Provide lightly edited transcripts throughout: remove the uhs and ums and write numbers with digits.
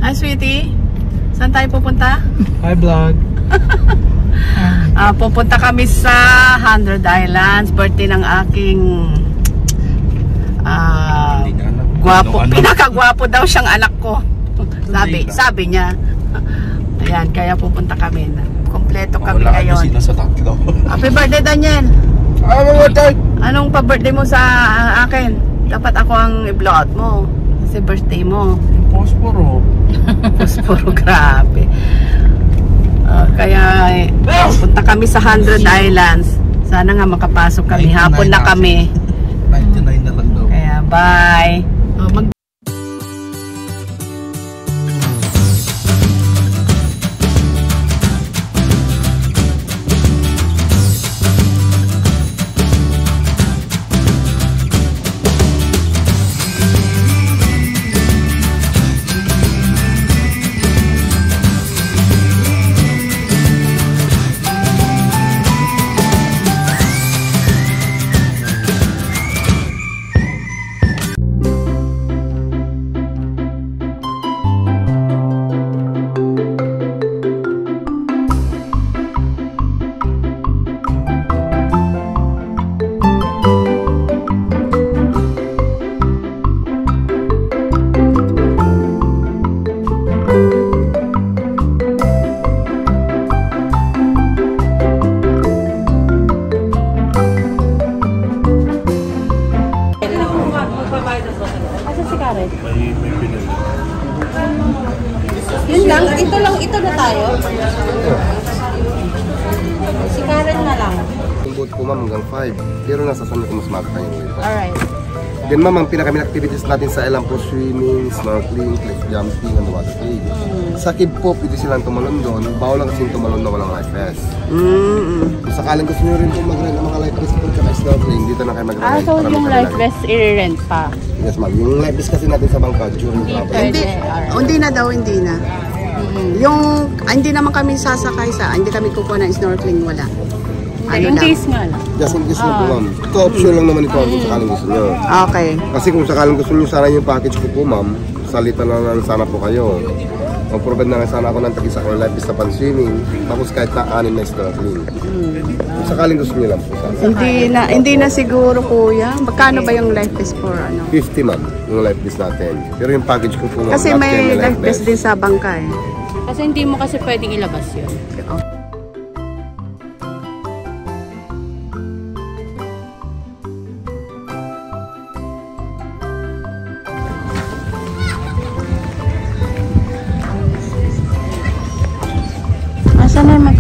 Hi, sweetie. Saan tayo pupunta? Hi, vlog. Pupunta kami sa 100 Islands. Birthday ng aking gwapo. Pinakagwapo daw siyang anak ko. Sabi niya. Ayan, kaya pupunta kami. Kompleto kami ngayon. Sila sa tatlo. Happy birthday, Daniel. Anong pa-birthday mo sa akin? Dapat ako ang i-blowout mo. Kasi birthday mo. Posporo. Posporo, grabe. Kaya punta kami sa 100 Islands. Sana nga makapasok kami. Hapon na kami. 99 na lang daw. Kaya bye. Yun lang, ito na tayo. Si Karen na lang. Yung boat ko ma'am hanggang 5. Pero nasa San Nicolas mas maaga tayo. Alright. Then ma'am, ang pinaka-main activities natin sa Elam po, swimming, snorkeling, cliff jumping, and water cave. Sa Cave po, pwede silang tumalon doon. Bawal lang kasi tumalon na walang life vest. Kung sakaling gusto nyo rin po mag-rent ng mga life vest po tsaka snorkeling, dito na kayo mag-rent. So yung life vest i-rent pa? Yes ma'am, yung life vest kasi natin sa bangka during travel. Hindi na daw, hindi na. Yung, hindi naman kami sasakay hindi kami kukuha ng snorkeling, wala. Yung case nga lang. Just in case lang po ma'am. Ito option lang naman ito kung sakaling gusto nyo. Okay. Kasi kung sakaling gusto nyo sana yung package ko po ma'am, salita na lang sana po kayo. Mag-provide na lang sana ako ng tag-isa ko life vest na pan-swimming, tapos kahit na 6 na snorkeling. Kung sakaling gusto nyo lang po sana. Hindi na siguro kuya. Magkano ba yung life vest for ano? 50 ma'am, yung life vest natin. Pero yung package ko po ma'am, Kasi may life vest din sa bangka eh. Kasi hindi mo kasi pwedeng ilabas yun. Asan na yung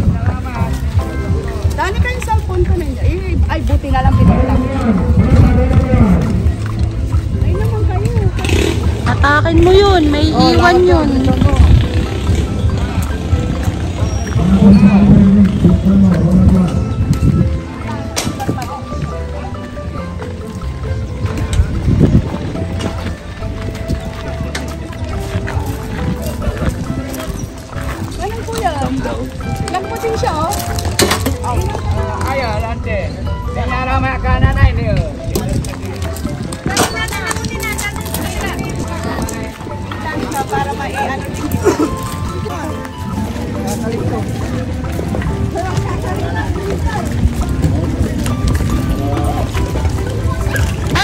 Dani ka yung cellphone ko na yun. Ay, buti na lang pinaglang. Ay naman kayo. Atakin mo yun, may iwan yun. Anong kuya? Lamputin siya oh. Ayo nanti. Saya makanan ini. Para mai-ano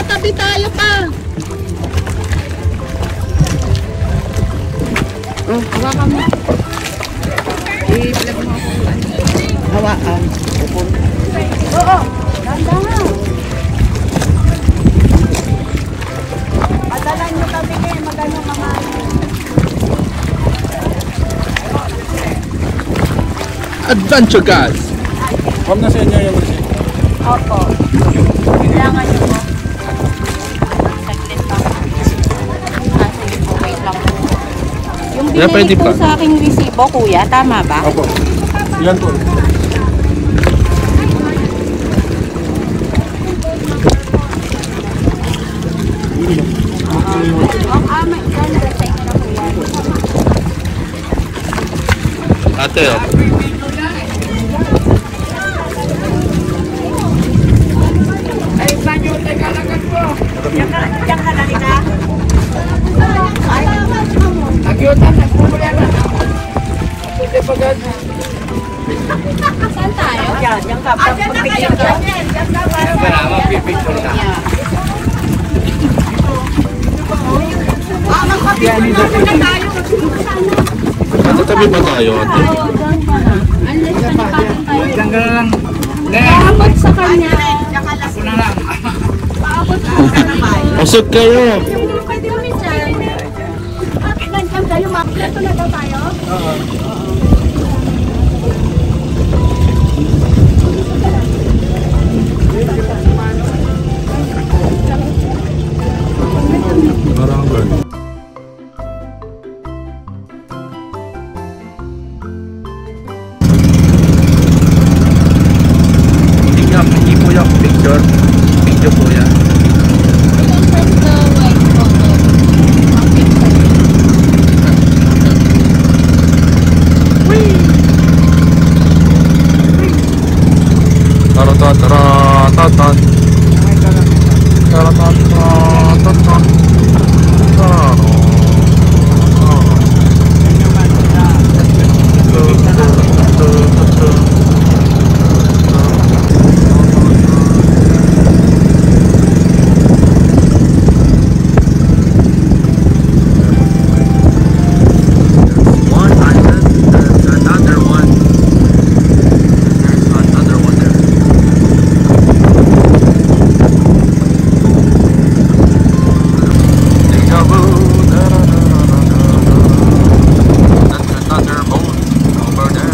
tabi tayo pa. Hawakan mo. I-vlog mo ako. Hawakan. Oo. Ganda nga. Padalan nyo kami kayo magano mga Adventure guys! Huwag na sa inyo yung receipt. Opo. Kailangan nyo po. Saglit pa. Sige po, wait lang po. Yung binili po sa aking resibo, kuya, tama ba? Opo. Ilan po? Ate, oh. Ay, saan yung tegalagan po? Diyan ka lang ka? Agyutan na po. Saan tayo? Yan ka. Diyan na kayo. Diyan ka. Magpipicture na. Magpapicture na tayo. Matatabi ba tayo? Unless na nakain tayo. Diyan ka na lang. Paabot sa kanya. Ako na lang. Paabot sa kanya. Pasok kayo! Pwede mo minsan. Nandiyan kayo, makikita na daw tayo? Oo. Parang ba? Hindi po yung picture. Video po yan. Taratataratatan. Taratataratatan. One island, there's another one. There's another one there. Deja vu, da-da-da-da-da-da. That's another boat over there.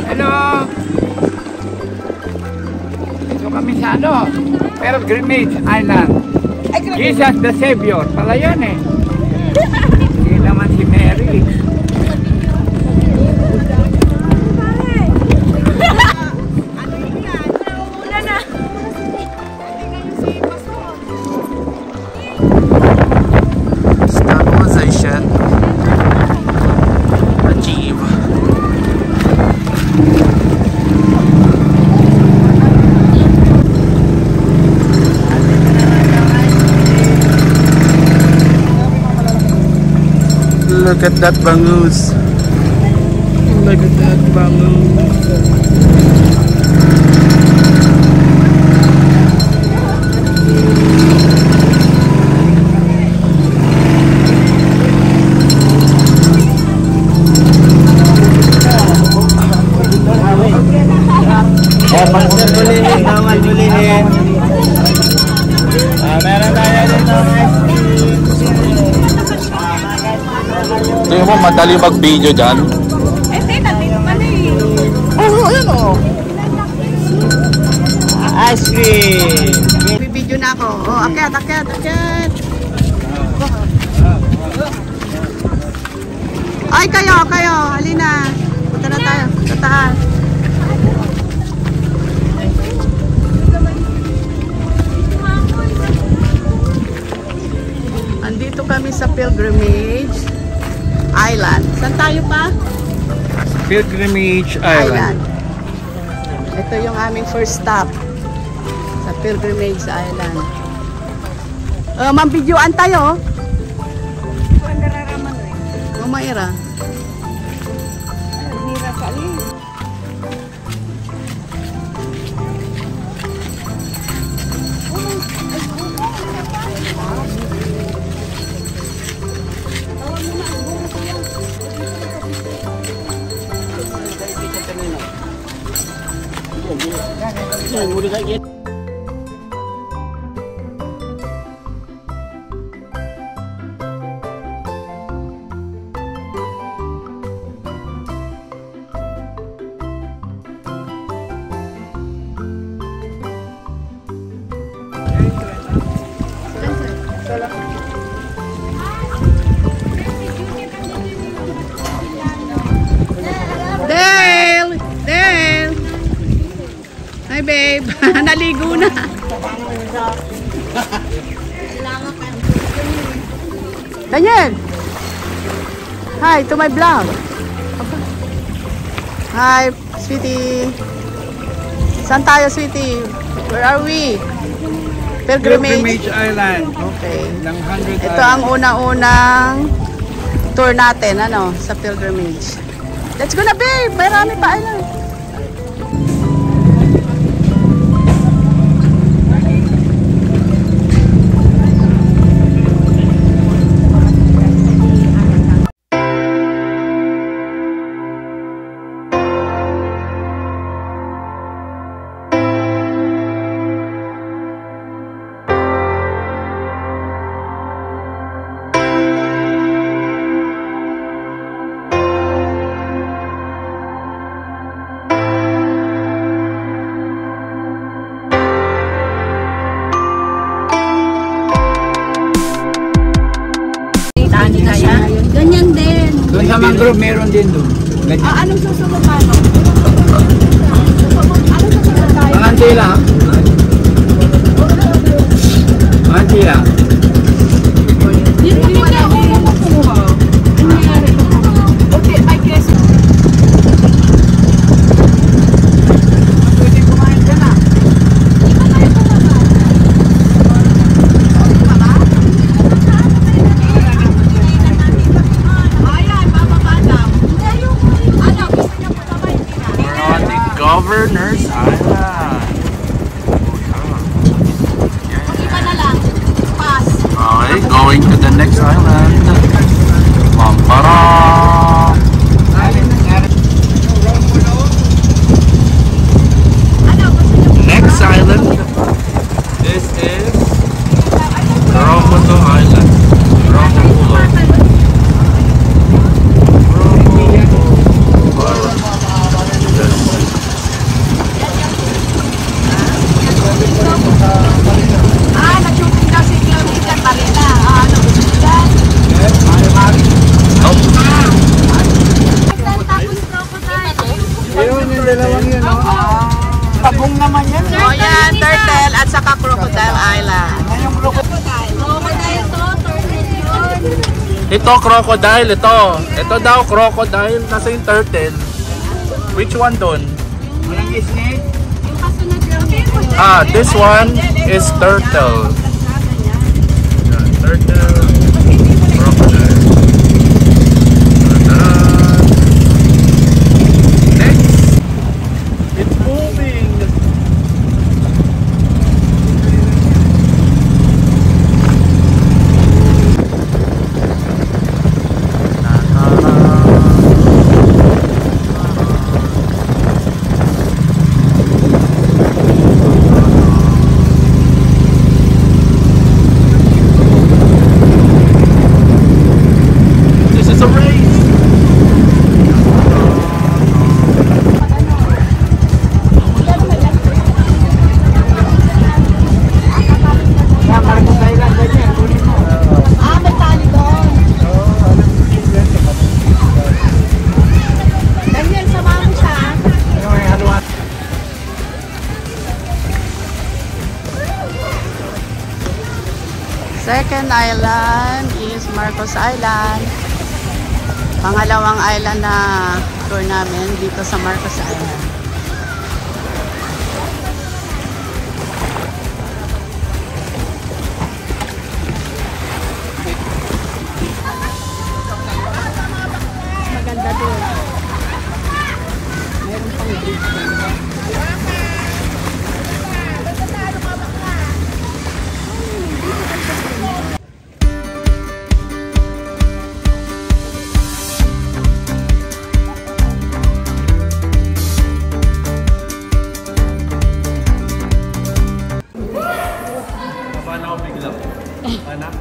Hello! Ito kami sa Pilgrimage Island. Jesus the Savior. Pala yan eh. Hindi naman si Mary. Stabilization. Achieve. Look at that bangus. Look at that bangus. Tingin mo madali mag-video dyan? Hindi, nandito pala eh. Oo, ayan o. Ice cream. Bibidyo na ako. Oh, akyat. Ay, kayo. Halina. Punta na tayo. Sa taas. Andito kami sa Pilgrimage Island. Saan tayo pa? Pilgrimage Island. Ito yung aming first stop sa Pilgrimage Island. Mambidyoan tayo. Mamayra. naligo na. Daniel! Hi to my vlog. Hi, sweetie. Saan tayo, sweetie? Where are we? Pilgrimage Island. Okay. Ng 100 Ito ang unang-unang tour natin, ano, sa pilgrimage. Let's go na, babe! Marami pa island. Ganyan din. Doon sa mangrove, meron din doon. Anong susunod paano? Ang tila. Ang tila. Yun naman ako makukuha. Okay, I guess. Pwede kumain ka na. Governor's Island. Iba na lang. Pass. Okay, going to the next island. Pampara. Next island. This is Romulo Island. Romulo. Nag-shooting daw si Cleonica Marina. Ano, gusto dyan? Yun yung dalawang yun, no? Pagong naman yan. O yan, turtle at saka Crocodile Island. Ito, crocodile. Ito. Ito daw, crocodile. Nasa yung turtle. Which one doon? Walang snake. Ah, this one is turtle. Yan, turtle. Crocodile. Next. It's moving. This is a race. May tali doon. Daniel, samahan mo siya. Second island is Marcos Island. Pangalawang island na tour namin dito sa Marcos Island. Maganda doon. Meron pang bridge doon. Paano ako bigla? Anak?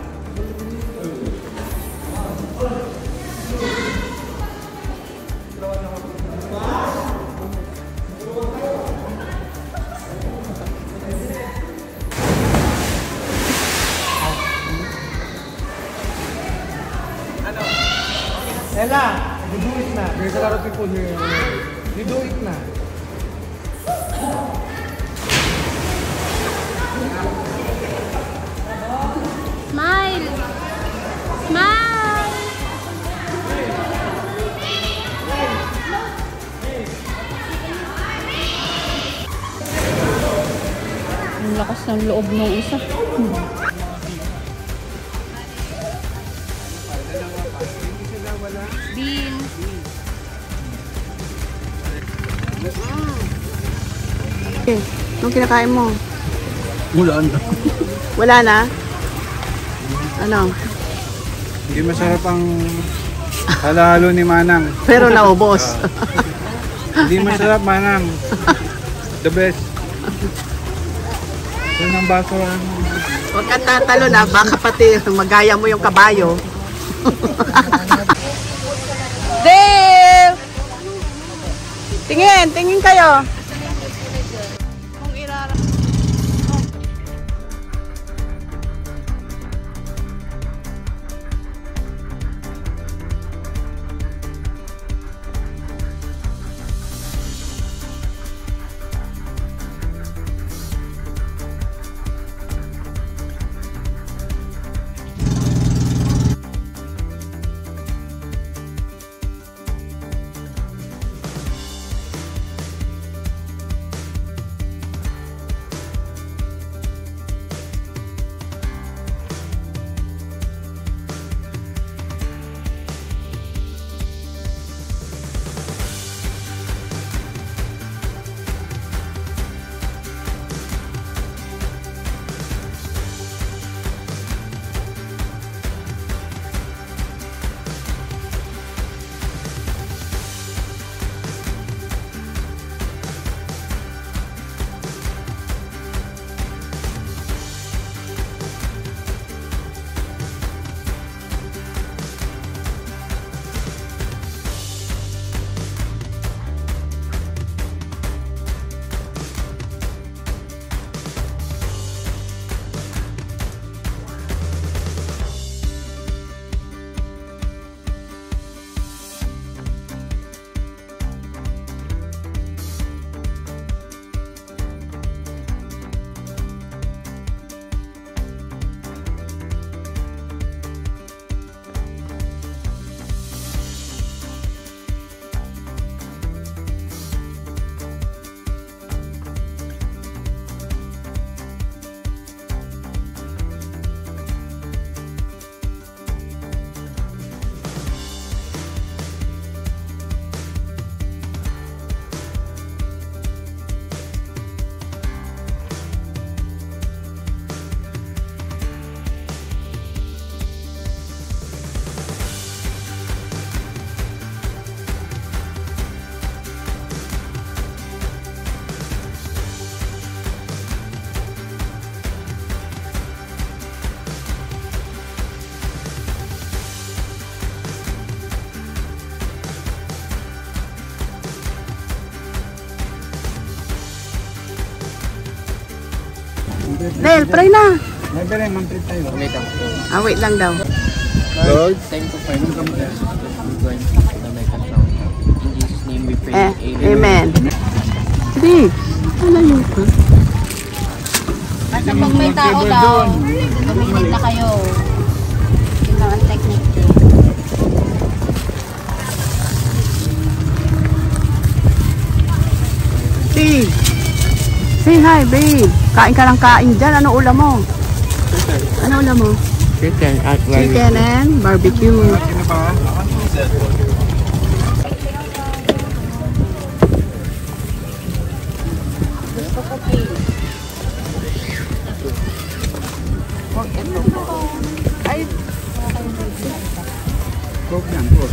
Ella, you do it na. There's a lot of people here. You do it na. yung loob ng isa. Bill. Okay. Anong kinakain mo? Wala na. Wala na? Ano? Hindi masarap ang halo-halo ni Manang. Pero naubos. Hindi masarap, Manang. The best. Yan ang baso. Huwag kang tatalo na, baka pati magaya mo yung kabayo. Dale! Tingin kayo. Kung Del, pray na. May galing, mag-trip tayo. Wait lang. Wait lang daw. Lord, Time to find them. In Jesus' name we pray. Amen. Sige, ano yun ka? Basta pag may tao daw, luminig na kayo. Yun lang ang technique. Say hi, babe. Kain ka ng kain dyan. Ano ulam mo? Ano ulam mo? chicken at Chicken and barbecue. Sino pa? Coke yan, Coke.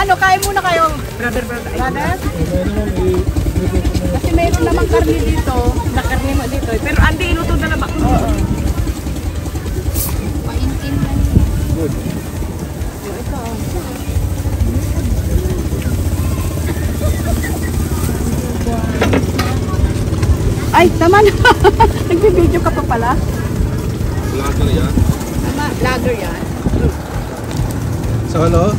Ano, kain muna kayo? Brother? Kasi mayroon namang karne dito. Na karne mo dito. Pero andi, iluto na naman. Oo. Paintin na Good. Ay, tama na. Nagbibideo ka pa pala. Vlogger yan. Vlogger yan. Solo.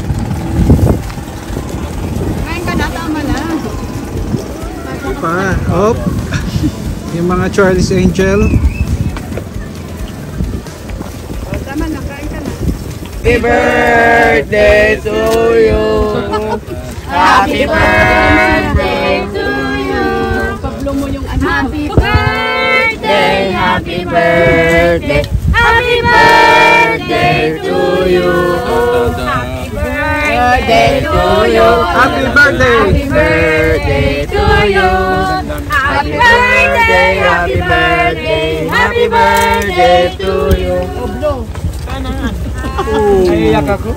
Ngayon ka na, tama na. Di pa. Hop. Yung mga Charlie's Angel. Tama na, kain ka na. Happy birthday to you. Happy birthday to you. Pablo mo yung ano. Happy birthday, happy birthday, happy birthday to you. Happy birthday to you. Happy birthday! Happy birthday to you. Happy birthday, happy birthday, happy birthday to you. Naiyak ako.